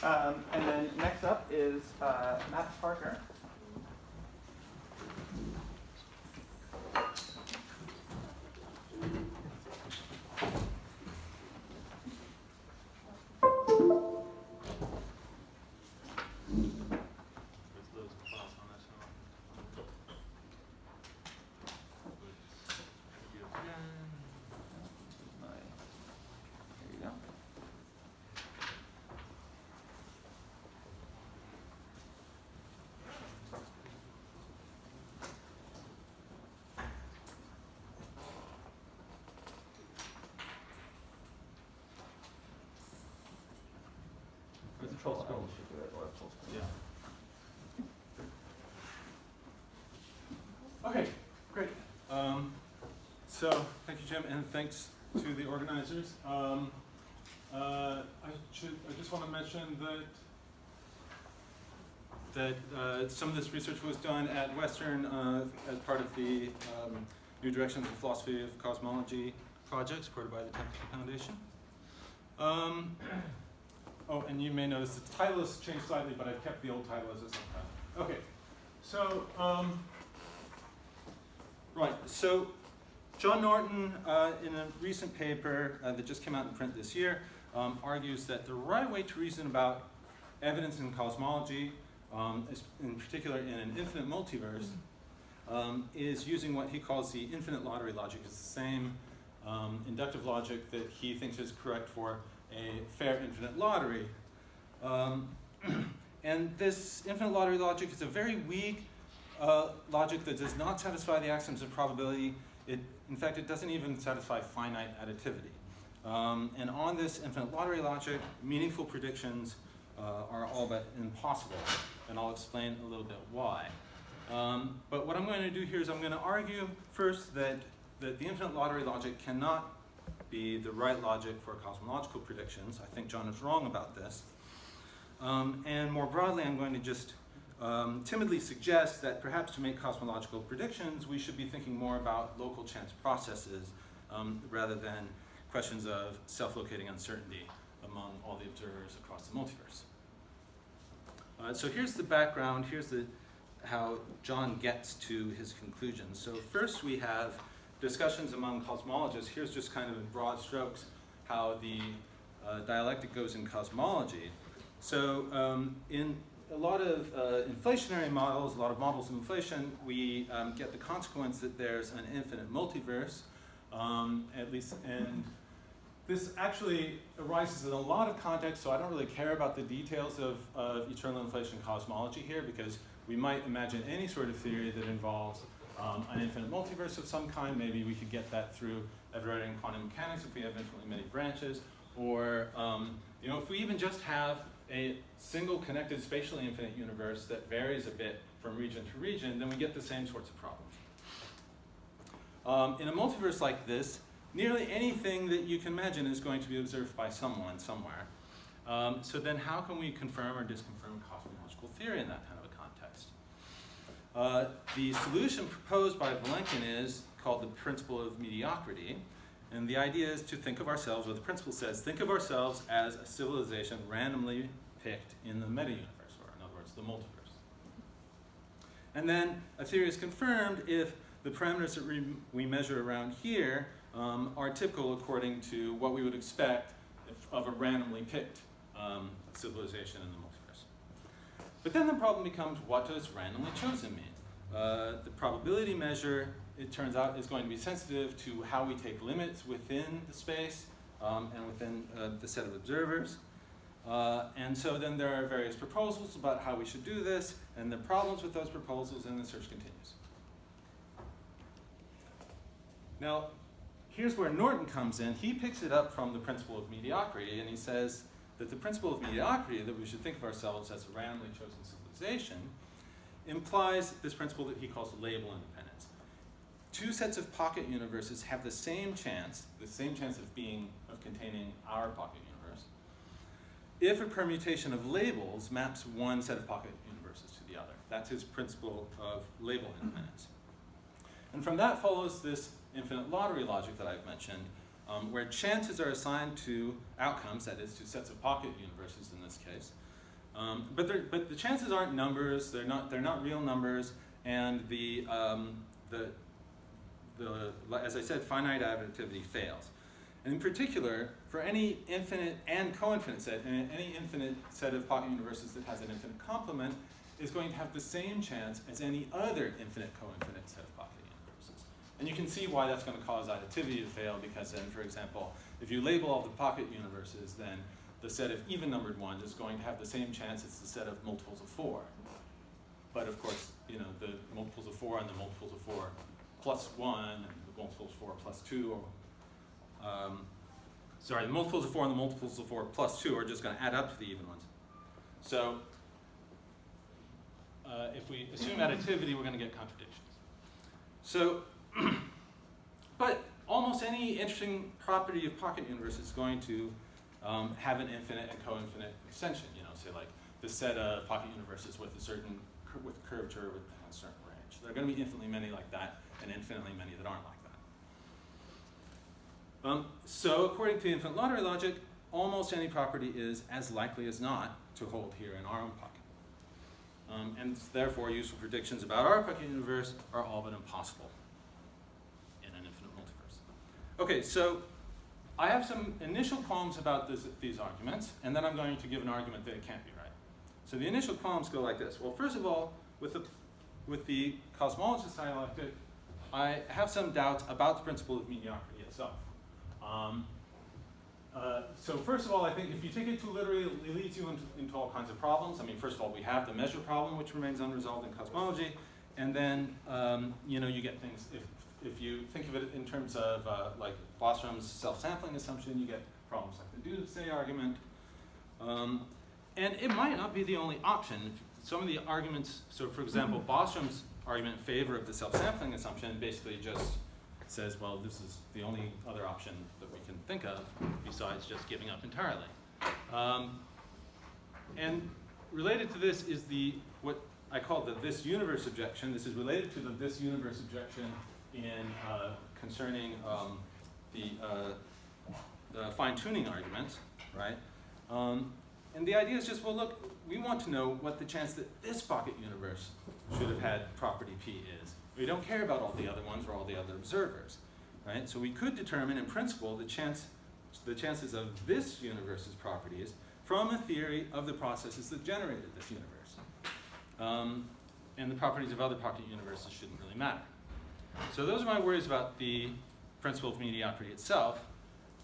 And then next up is Matt Parker. Control L should do it, or full screen. Yeah. Okay, great. So thank you, Jim, and thanks to the organizers. I just want to mention that some of this research was done at Western as part of the New Directions in Philosophy of Cosmology project supported by the Teacup Foundation. Oh, and you may notice the title has changed slightly, but I've kept the old title as a subtitle. Okay, so, right, so John Norton, in a recent paper that just came out in print this year, argues that the right way to reason about evidence in cosmology, in particular in an infinite multiverse, is using what he calls the infinite lottery logic. It's the same inductive logic that he thinks is correct for a fair infinite lottery. And this infinite lottery logic is a very weak logic that does not satisfy the axioms of probability. In fact, it doesn't even satisfy finite additivity. And on this infinite lottery logic, meaningful predictions are all but impossible. And I'll explain a little bit why. But what I'm going to do here is I'm going to argue first that the infinite lottery logic cannot be the right logic for cosmological predictions. I think John is wrong about this. And more broadly, I'm going to just timidly suggest that perhaps to make cosmological predictions, we should be thinking more about local chance processes rather than questions of self-locating uncertainty among all the observers across the multiverse. So here's the background. Here's how John gets to his conclusions. So first we have discussions among cosmologists. Here's just kind of in broad strokes how the dialectic goes in cosmology. So in a lot of inflationary models, a lot of models of inflation, we get the consequence that there's an infinite multiverse, at least, and this actually arises in a lot of contexts, so I don't really care about the details of eternal inflation cosmology here, because we might imagine any sort of theory that involves an infinite multiverse of some kind. Maybe we could get that through ever-writing quantum mechanics if we have infinitely many branches, or if we even just have a single connected spatially infinite universe that varies a bit from region to region, then we get the same sorts of problems. In a multiverse like this, nearly anything that you can imagine is going to be observed by someone somewhere. So then how can we confirm or disconfirm cosmological theory in that kind of a context? The solution proposed by Vilenkin is called the principle of mediocrity. And the idea is to think of ourselves, what the principle says, think of ourselves as a civilization randomly picked in the meta-universe, or in other words, the multiverse. And then a theory is confirmed if the parameters that we measure around here are typical according to what we would expect of a randomly picked civilization in the multiverse. But then the problem becomes, what does randomly chosen mean? The probability measure, it turns out, is going to be sensitive to how we take limits within the space and within the set of observers. And so then there are various proposals about how we should do this, and the problems with those proposals, and the search continues. Now, here's where Norton comes in. He picks it up from the principle of mediocrity, and he says that the principle of mediocrity, that we should think of ourselves as a randomly chosen civilization, implies this principle that he calls label independence. Two sets of pocket universes have the same chance of containing our pocket universe, if a permutation of labels maps one set of pocket universes to the other. That's his principle of label independence. And from that follows this infinite lottery logic that I've mentioned, where chances are assigned to outcomes, that is, to sets of pocket universes in this case, But the chances aren't numbers. They're not real numbers, and as I said, finite additivity fails. And in particular, for any infinite and co-infinite set, and any infinite set of pocket universes that has an infinite complement is going to have the same chance as any other infinite co-infinite set of pocket universes. And you can see why that's going to cause additivity to fail, because then, for example, if you label all the pocket universes, then the set of even-numbered ones is going to have the same chance as the set of multiples of 4. But of course, you know, the multiples of 4 and the multiples of 4 plus 1, and the multiples of 4 plus 2, the multiples of 4 and the multiples of 4 plus 2 are just going to add up to the even ones. So if we assume additivity, we're going to get contradictions. So, but almost any interesting property of pocket universe is going to have an infinite and co-infinite extension. You know, say like the set of pocket universes with a certain curvature with a certain range. There are going to be infinitely many like that, and infinitely many that aren't like that. So according to the infinite lottery logic, almost any property is as likely as not to hold here in our own pocket. And therefore, useful predictions about our pocket universe are all but impossible in an infinite multiverse. Okay, so I have some initial qualms about these arguments, and then I'm going to give an argument that it can't be right. So the initial qualms go like this. Well, first of all, with the cosmologist dialectic, I have some doubts about the principle of mediocrity itself. So first of all, I think if you take it too literally, it leads you into all kinds of problems. I mean, first of all, we have the measure problem, which remains unresolved in cosmology, and then you know, you get things. If you think of it in terms of like Bostrom's self-sampling assumption, you get problems like the doomsday argument, and it might not be the only option. Some of the arguments, so for example, Bostrom's argument in favor of the self-sampling assumption basically just says, well, this is the only other option that we can think of besides just giving up entirely. And related to this is what I call the this universe objection. This is related to the this universe objection in concerning the fine-tuning argument, right? And the idea is just, well, look, we want to know what the chance that this pocket universe should have had property P is. We don't care about all the other ones or all the other observers, right? So we could determine, in principle, the chances of this universe's properties from a theory of the processes that generated this universe. And the properties of other pocket universes shouldn't really matter. So those are my worries about the principle of mediocrity itself.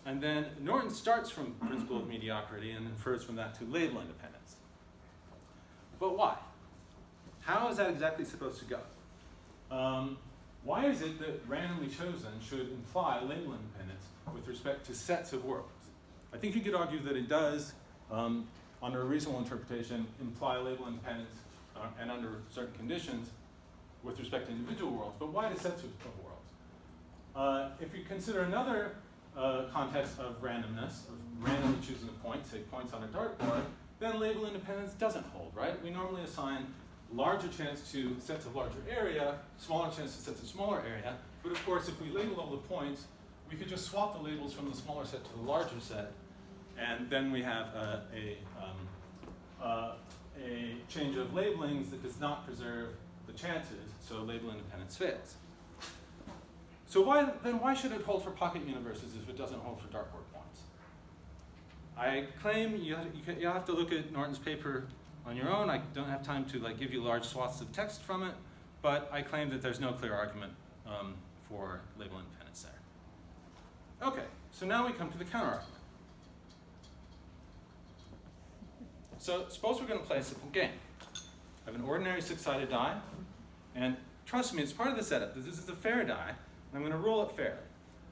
And then Norton starts from principle of mediocrity and infers from that to label independence. But why? How is that exactly supposed to go? Why is it that randomly chosen should imply label independence with respect to sets of worlds? I think you could argue that it does, under a reasonable interpretation, imply label independence and under certain conditions with respect to individual worlds. But why to sets of worlds? If you consider another context of randomness, of randomly choosing a point, say points on a dartboard, then label independence doesn't hold, right? We normally assign larger chance to sets of larger area, smaller chance to sets of smaller area. But of course, if we label all the points, we could just swap the labels from the smaller set to the larger set, and then we have a change of labelings that does not preserve the chances, so label independence fails. So why should it hold for pocket universes if it doesn't hold for dartboard points? I claim you'll have to look at Norton's paper on your own. I don't have time to give you large swaths of text from it, but I claim that there's no clear argument for label independence there. Okay, so now we come to the counterargument. So suppose we're going to play a simple game. I have an ordinary six-sided die, and trust me, it's part of the setup. This is a fair die, and I'm going to roll it fairly.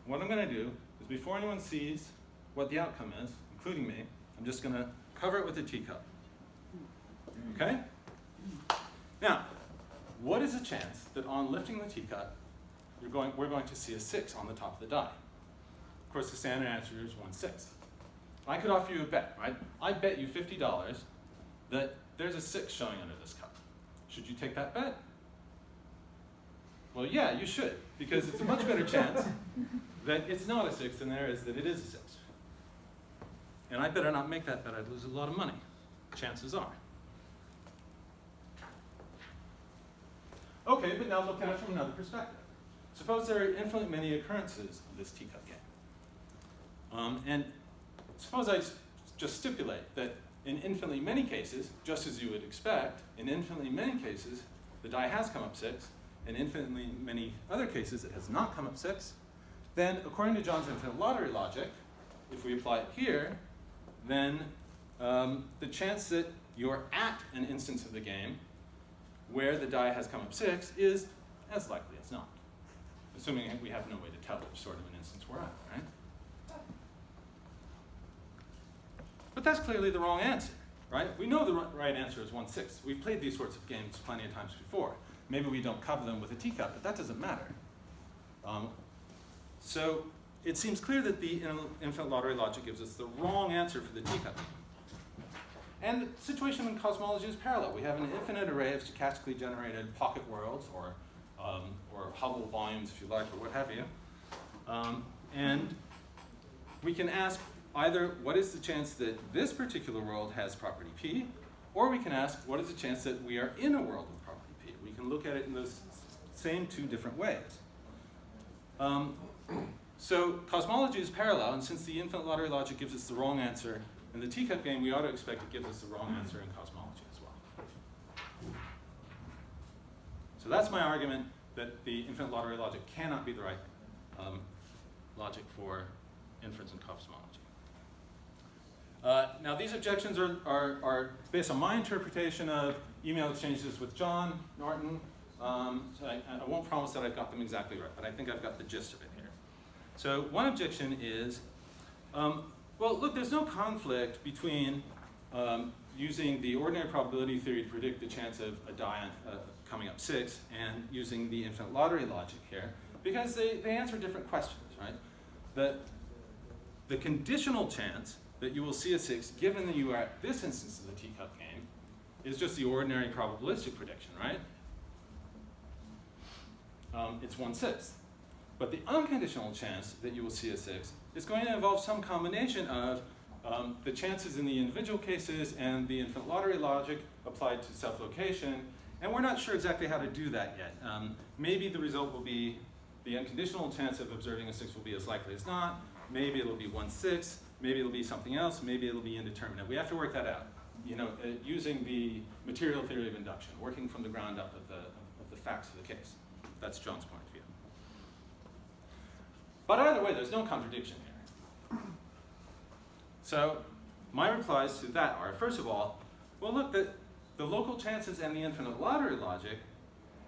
What I'm going to do is, before anyone sees what the outcome is, including me, I'm just going to cover it with a teacup. Okay? Now, what is the chance that on lifting the teacup, we're going to see a 6 on the top of the die? Of course, the standard answer is 1/6. I could offer you a bet, right? I bet you $50 that there's a 6 showing under this cup. Should you take that bet? Well, yeah, you should, because it's a much better chance that it's not a 6 than there is that it is a 6. And I better not make that bet. I'd lose a lot of money. Chances are. Okay, but now look at it from another perspective. Suppose there are infinitely many occurrences of this teacup game. And suppose I just stipulate that in infinitely many cases, just as you would expect, in infinitely many cases, the die has come up 6. In infinitely many other cases, it has not come up 6. Then, according to John's infinite lottery logic, if we apply it here, then the chance that you're at an instance of the game where the die has come up 6 is as likely as not, assuming we have no way to tell which sort of an instance we're at, right? But that's clearly the wrong answer, right? We know the right answer is 1/6. We've played these sorts of games plenty of times before. Maybe we don't cover them with a teacup, but that doesn't matter. So it seems clear that the infinite lottery logic gives us the wrong answer for the teacup. And the situation in cosmology is parallel. We have an infinite array of stochastically generated pocket worlds, or Hubble volumes, if you like, or what have you. And we can ask either what is the chance that this particular world has property P, or we can ask what is the chance that we are in a world with property P. We can look at it in those same two different ways. So cosmology is parallel, and since the infinite lottery logic gives us the wrong answer in the teacup game, we ought to expect it gives us the wrong answer in cosmology as well. So that's my argument that the infinite lottery logic cannot be the right logic for inference in cosmology. Now these objections are based on my interpretation of email exchanges with John Norton. So I won't promise that I've got them exactly right, but I think I've got the gist of it here. So one objection is, well, look, there's no conflict between using the ordinary probability theory to predict the chance of a die coming up 6 and using the infinite lottery logic here, because they answer different questions, right? The conditional chance that you will see a 6 given that you are at this instance of the teacup game is just the ordinary probabilistic prediction, right? It's 1/6. But the unconditional chance that you will see a 6 is going to involve some combination of the chances in the individual cases and the infinite lottery logic applied to self-location, and we're not sure exactly how to do that yet. Maybe the result will be the unconditional chance of observing a 6 will be as likely as not. Maybe it'll be 1/6. Maybe it'll be something else. Maybe it'll be indeterminate. We have to work that out. Using the material theory of induction, working from the ground up of the facts of the case. That's John's point of view. But either way, there's no contradiction here. So my replies to that are, first of all, well, look, the local chances and the infinite lottery logic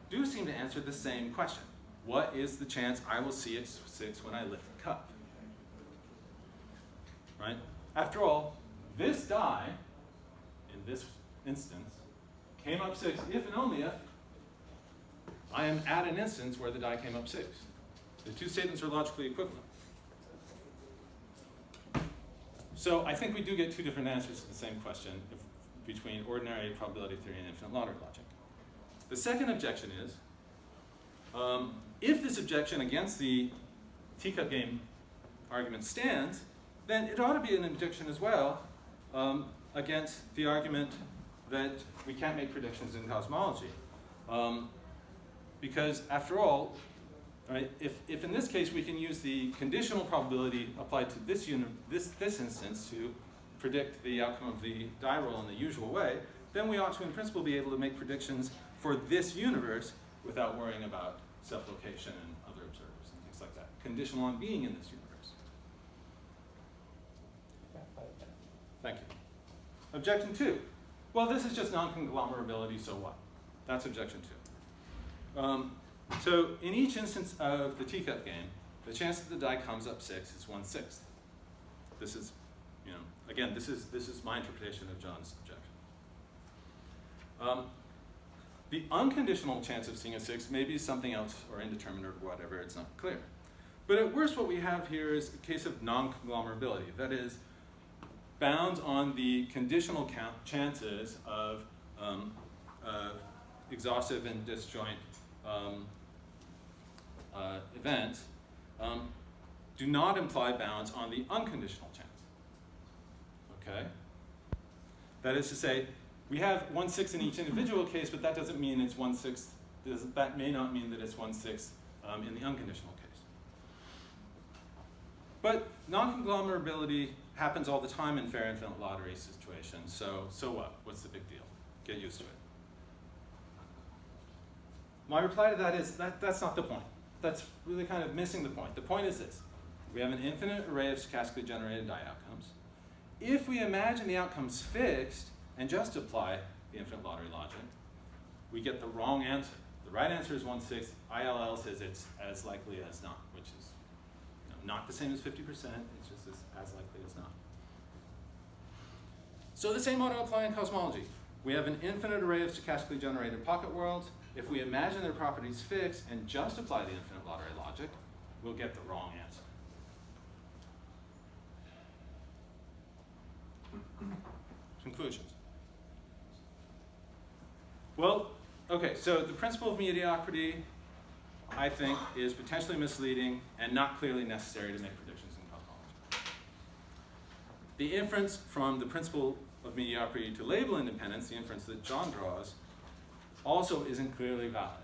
do seem to answer the same question. What is the chance I will see a 6 when I lift the cup? Right? After all, this die, in this instance, came up 6 if and only if I am at an instance where the die came up 6. The two statements are logically equivalent. So I think we do get two different answers to the same question between ordinary probability theory and infinite lottery logic. The second objection is, if this objection against the teacup game argument stands, then it ought to be an objection as well against the argument that we can't make predictions in cosmology. Because after all, right, if in this case we can use the conditional probability applied to this instance to predict the outcome of the die roll in the usual way, then we ought to in principle be able to make predictions for this universe without worrying about self-location and other observers and things like that, conditional on being in this universe. Thank you. Objection 2. Well, this is just non-conglomerability, so what? That's objection 2. So in each instance of the teacup game, the chance that the die comes up 6 is 1/6. This is, again, this is my interpretation of John's objection. The unconditional chance of seeing a 6 may be something else or indeterminate or whatever, it's not clear. But at worst, what we have here is a case of non-conglomerability. That is, bounds on the conditional chances of exhaustive and disjoint events do not imply bounds on the unconditional chance. Okay? That is to say, we have 1/6 in each individual case, but that doesn't mean it's 1/6 that may not mean that it's 1/6 in the unconditional case. But non-conglomerability happens all the time in fair infinite lottery situations, so what? What's the big deal? Get used to it. My reply to that is that's not the point. That's really kind of missing the point. The point is this. We have an infinite array of stochastically generated die outcomes. If we imagine the outcomes fixed and just apply the infinite lottery logic, we get the wrong answer. The right answer is 1/6. ILL says it's as likely as not, which is not the same as 50%. It's just as likely as not. So the same ought to apply in cosmology. We have an infinite array of stochastically generated pocket worlds. If we imagine their properties fixed and just apply the infinite lottery logic, we'll get the wrong answer. Conclusions. Well, okay, so the principle of mediocrity, I think, is potentially misleading and not clearly necessary to make predictions in cosmology. The inference from the principle of mediocrity to label independence, the inference that John draws, also isn't clearly valid.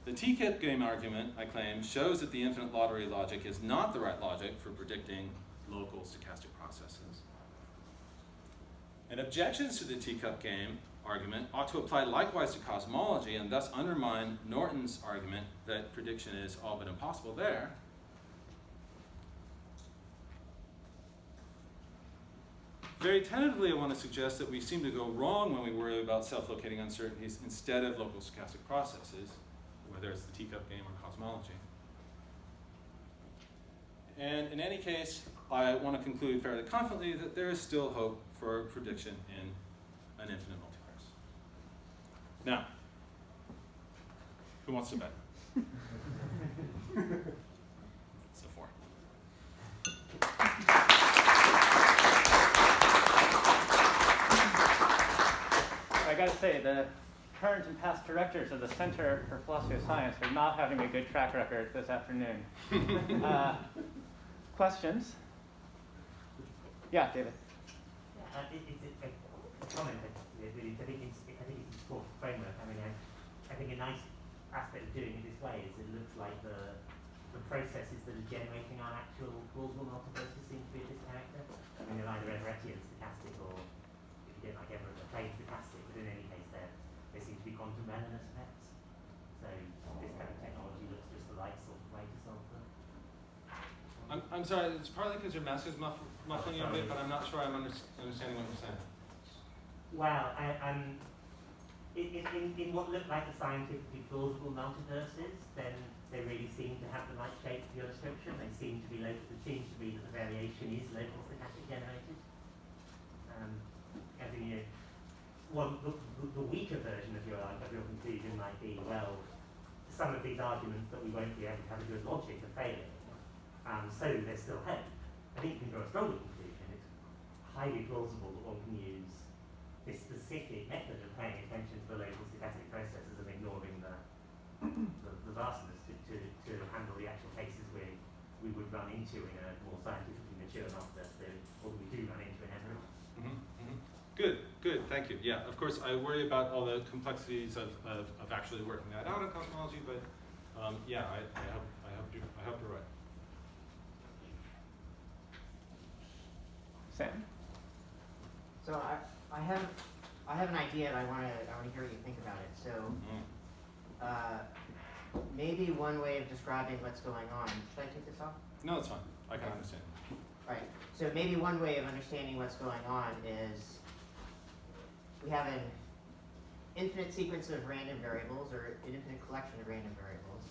The Teacup game argument, I claim, shows that the infinite lottery logic is not the right logic for predicting local stochastic processes. And objections to the Teacup game argument ought to apply likewise to cosmology and thus undermine Norton's argument that prediction is all but impossible there. Very tentatively, I want to suggest that we seem to go wrong when we worry about self-locating uncertainties instead of local stochastic processes, whether it's the Teacup game or cosmology. And in any case, I want to conclude fairly confidently that there is still hope for prediction in an infinite multiverse. Now, who wants to bet? It's a 4. I gotta say, the current and past directors of the Center for Philosophy of Science are not having a good track record this afternoon. Questions? Yeah, David. It's a comment that really, I think it's an important framework. I mean, I think a nice aspect of doing it this way is it looks like the processes that are generating our actual plausible multiverses seem to be of this character. I mean, they're either Everettian stochastic or, if you don't like Everett, a plain stochastic, but in any case, they seem to be quantum randomness effects. So this kind of technology looks just the right sort of way to solve them. I'm sorry, it's partly because your mask is muffling you a bit, but I'm not sure I'm understanding what you're saying. Well, in what look like the scientifically plausible multiverses, then they really seem to have the right shape for your description. They seem to be local. It seems to be that the variation is local stochastic generated. I think the weaker version of your conclusion might be, well, some of these arguments that we won't be able to have a good logic are failing. So there's still hope. I think you can draw a stronger conclusion. It's highly plausible that one can use this specific method of paying attention to the local stochastic processes and ignoring the vastness to handle the actual cases we would run into in a more scientifically mature multiverse theory, or we do run into in Everett. Good, thank you. Yeah, of course, I worry about all the complexities of actually working that out in cosmology, but yeah, I hope you're right. Sam? So I have an idea, and I want to hear what you think about it. So maybe one way of describing what's going on. Should I take this off? No, it's fine. I can understand. Right. So maybe one way of understanding what's going on is we have an infinite sequence of random variables, or an infinite collection of random variables,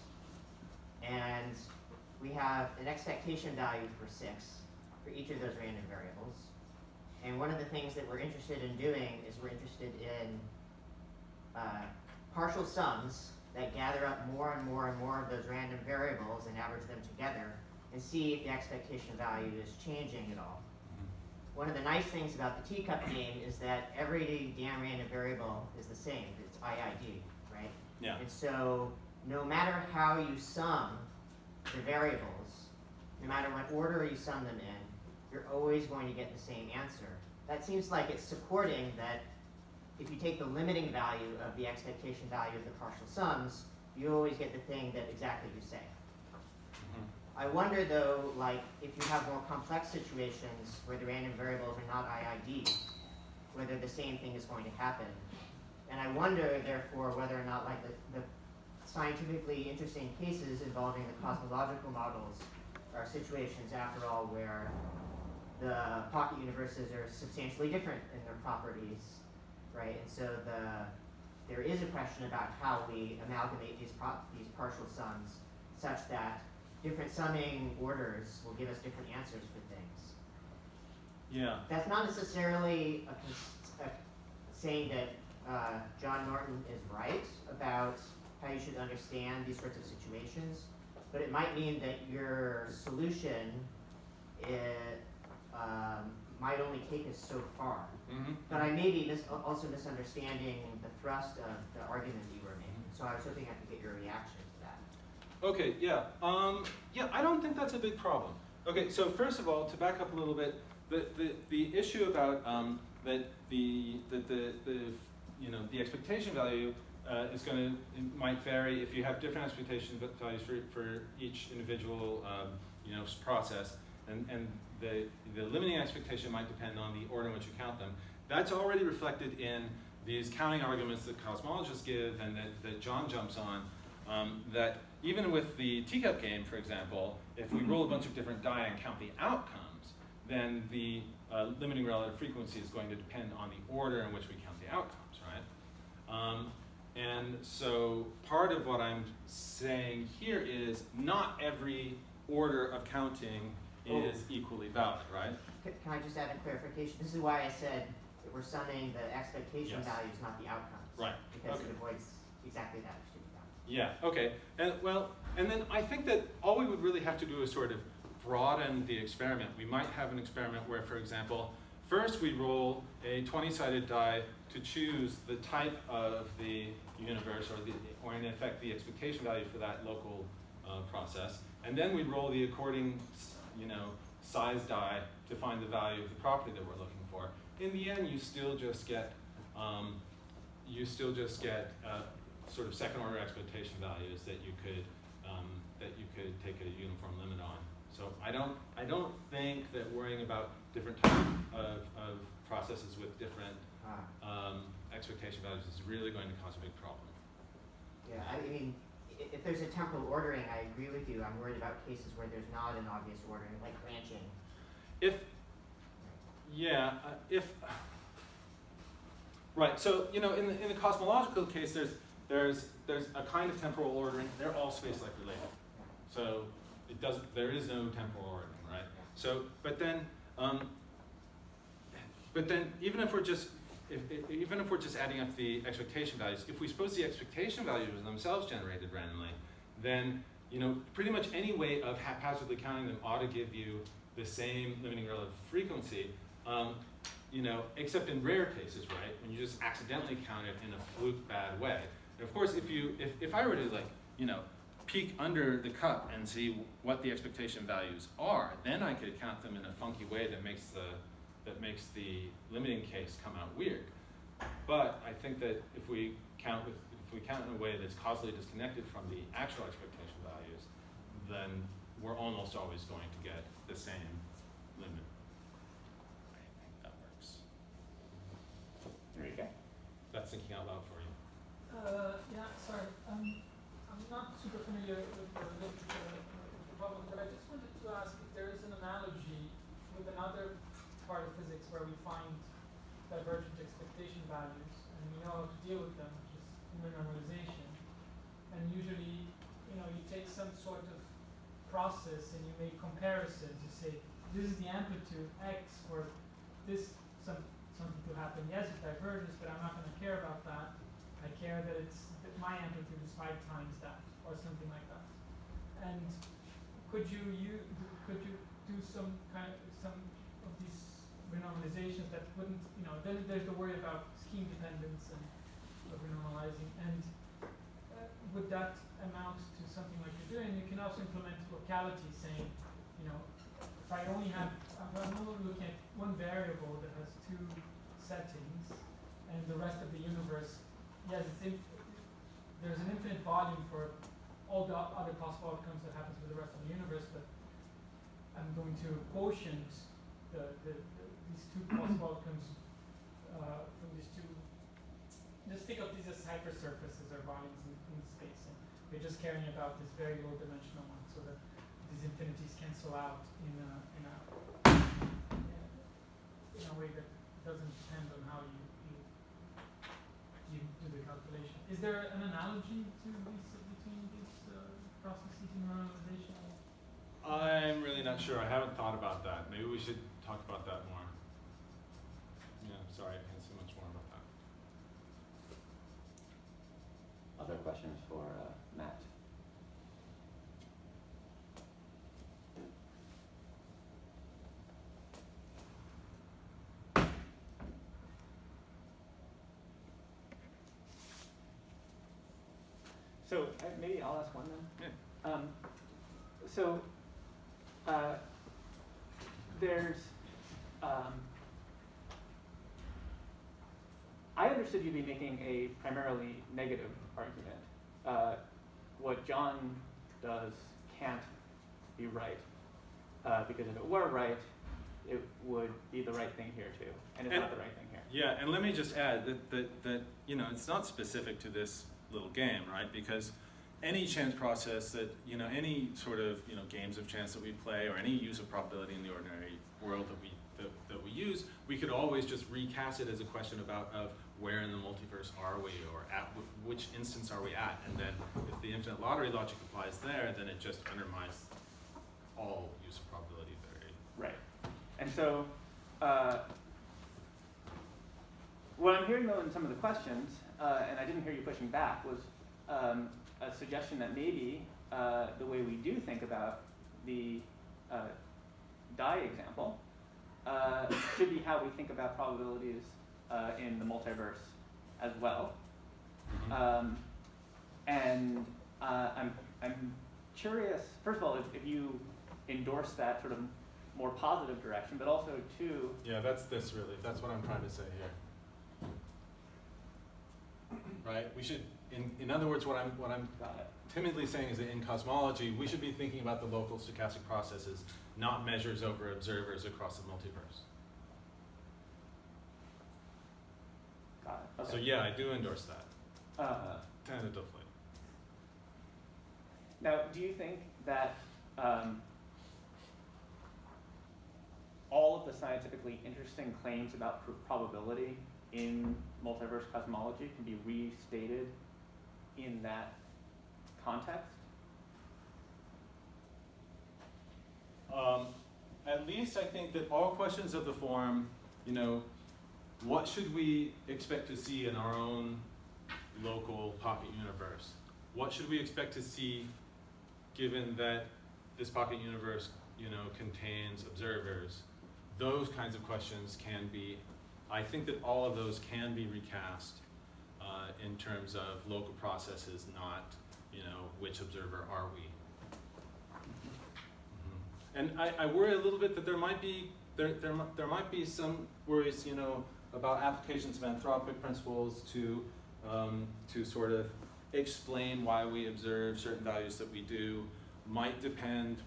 and we have an expectation value for 6 for each of those random variables. And one of the things that we're interested in doing is we're interested in partial sums that gather up more and more and more of those random variables and average them together and see if the expectation value is changing at all. One of the nice things about the Teacup game is that every damn random variable is the same. It's IID, right? Yeah. And so no matter how you sum the variables, no matter what order you sum them in, you're always going to get the same answer. That seems like it's supporting that if you take the limiting value of the expectation value of the partial sums, you always get the thing that exactly you say. I wonder though, like, if you have more complex situations where the random variables are not IID, whether the same thing is going to happen. And I wonder, therefore, whether or not, like, the scientifically interesting cases involving the cosmological models are situations, after all, where the pocket universes are substantially different in their properties, right? And so there is a question about how we amalgamate these partial sums such that different summing orders will give us different answers for things. Yeah. That's not necessarily saying that John Norton is right about how you should understand these sorts of situations, but it might mean that your solution might only take us so far. Mm-hmm. But I may be also misunderstanding the thrust of the argument you were making, so I was hoping I could get your reaction to that. Okay, yeah. Yeah, I don't think that's a big problem. Okay, so first of all, to back up a little bit, the issue about that the expectation value might vary if you have different expectation values for each individual process, and the limiting expectation might depend on the order in which you count them. That's already reflected in these counting arguments that cosmologists give and that John jumps on, that even with the Teacup game, for example, if we roll a bunch of different die and count the outcomes, then the limiting relative frequency is going to depend on the order in which we count the outcomes, right? And so part of what I'm saying here is not every order of counting is equally valid, right? Can I just add a clarification? This is why I said that we're summing the expectation Yes. values, not the outcomes. Right. Because Okay. it avoids exactly that issue. Yeah, okay. And then I think that all we would really have to do is sort of broaden the experiment. We might have an experiment where, for example, first we roll a 20-sided die to choose the type of the universe, or in effect the expectation value for that local process, and then we roll the according, size die to find the value of the property that we're looking for. In the end, you still just get sort of second-order expectation values that you could take a uniform limit on. So I don't think that worrying about different types of processes with different expectation values is really going to cause a big problem. Yeah, I mean, if there's a temporal ordering, I agree with you. I'm worried about cases where there's not an obvious ordering, like branching. Right. So in the cosmological case, there's a kind of temporal ordering. They're all space-like related. So there is no temporal ordering, right? So, but then even if we're just adding up the expectation values, if we suppose the expectation values are themselves generated randomly, then pretty much any way of haphazardly counting them ought to give you the same limiting relative frequency, except in rare cases, right? When you just accidentally count it in a fluke bad way. And of course, if I were to peek under the cup and see what the expectation values are, then I could count them in a funky way that makes the limiting case come out weird. But I think that if we count in a way that's causally disconnected from the actual expectation values, then we're almost always going to get the same limit. I think that works. There you go. That's thinking out loud for you. Yeah, sorry. I'm not super familiar with the literature of the problem, but I just wanted to ask if there is an analogy with another part of physics where we find divergent expectation values and we know how to deal with them, which is inner normalization. And usually, you take some sort of process and you make comparisons. You say, this is the amplitude x for this something to happen. Yes, it diverges, but I'm not going to care about that. I care that my amplitude is 5 times that, or something like that. And could you do some of these renormalizations that wouldn't, then there's the worry about scheme dependence and of renormalizing, and would that amount to something like you're doing? You can also implement locality, saying, if I only have, I'm only looking at one variable that has 2 settings, and the rest of the universe, yes, there's an infinite volume for all the other possible outcomes that happens with the rest of the universe, but I'm going to quotient these two possible outcomes from these two. Just think of these as hypersurfaces or volumes in space, and we're just caring about this very low dimensional one, so that these infinities cancel out in a way that doesn't depend on how you do the calculation. Is there an analogy to between these processes in normalization? I'm really not sure. I haven't thought about that. Maybe we should talk about that more. Yeah, sorry, I can't say much more about that. Other questions for Matt? So maybe I'll ask one then. Yeah. So there's, I understood you to be making a primarily negative argument. What John does can't be right, because if it were right, it would be the right thing here too, and it's not the right thing here. Yeah, and let me just add that you know, it's not specific to this little game, right? Because any chance process that, you know, any sort of, you know, games of chance that we play, or any use of probability in the ordinary world that we use, we could always just recast it as a question of where in the multiverse are we, or at which instance are we at, and then if the infinite lottery logic applies there, then it just undermines all use of probability theory. Right. And so what I'm hearing though in some of the questions, and I didn't hear you pushing back, was a suggestion that maybe the way we do think about the die example should be how we think about probabilities in the multiverse as well. And I'm curious, first of all, if you endorse that sort of more positive direction, but also too. Yeah, that's what I'm trying to say here. Right? We should, in other words, what I'm timidly saying is that in cosmology, we should be thinking about the local stochastic processes, not measures over observers across the multiverse. Got it. Okay. So yeah, I do endorse that. Tentatively. Now, do you think that all of the scientifically interesting claims about probability in multiverse cosmology can be restated in that context? At least I think that all questions of the form, you know, what should we expect to see in our own local pocket universe? What should we expect to see given that this pocket universe, you know, contains observers? Those kinds of questions can be, I think that all of those can be recast in terms of local processes, not, you know, which observer are we? And I worry a little bit that there might be some worries, you know, about applications of anthropic principles to sort of explain why we observe certain values that we do. Might depend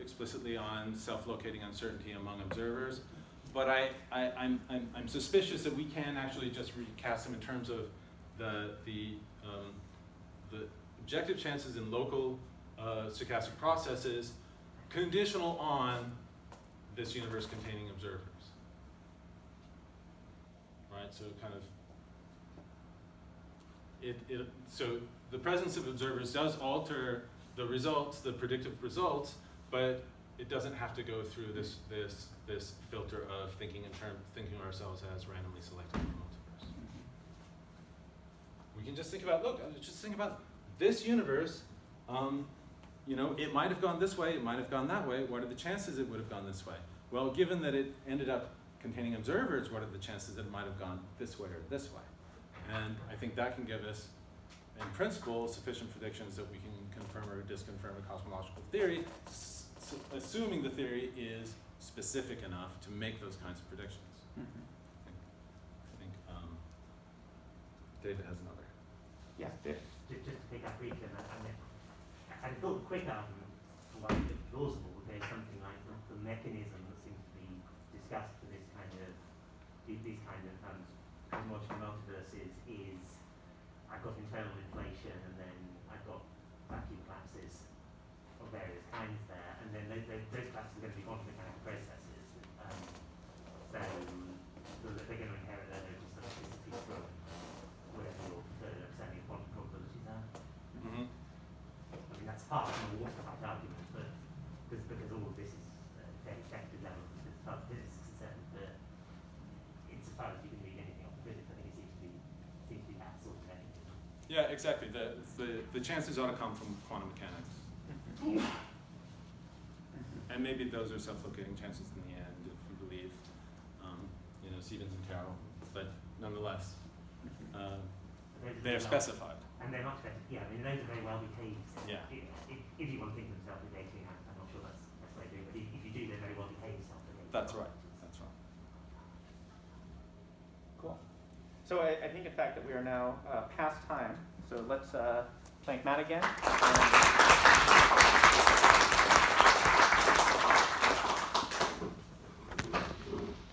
explicitly on self-locating uncertainty among observers, but I'm suspicious that we can actually just recast them in terms of the objective chances in local stochastic processes, conditional on this universe containing observers. Right, so kind of, so the presence of observers does alter the results, the predictive results, but it doesn't have to go through this filter of thinking of ourselves as randomly selected in the multiverse. We can just think about this universe. You know, it might have gone this way, it might have gone that way. What are the chances it would have gone this way? Well, given that it ended up containing observers, what are the chances that it might have gone this way or this way? And I think that can give us, in principle, sufficient predictions that we can confirm or disconfirm a cosmological theory, assuming the theory is specific enough to make those kinds of predictions. Mm-hmm. I think David has another. Yeah, Dave. Just to pick up briefly on that, I thought the quick argument for why it's plausible would be something like the mechanism that seems to be discussed for these kind of cosmological multiverses is I've got internal inflation and then I've got vacuum collapses of various kinds there, and then those collapses are going to be quantum mechanical processes. So they're going to inherit their local specificity from whatever your preferred understanding of quantum probabilities are. Mm-hmm. I mean, that's far from a watertight argument, but because all of this is fairly effective level as far as physics is concerned, but insofar as you can read anything off the physics, I think it seems to be that sort of mechanism. Yeah, exactly. The chances ought to come from quantum mechanics. And maybe those are self-locating chances in the end, if you believe, Stevens and Carroll. But nonetheless, they are specified. And they're much better. Yeah, I mean, those are very well behaved. Yeah. If you want to think of them self-negating, I'm not sure that's the best way to do it. But if you do, they're very well behaved self-negating. That's right. That's right. Cool. So I think, in fact, that we are now past time. So let's thank Matt again.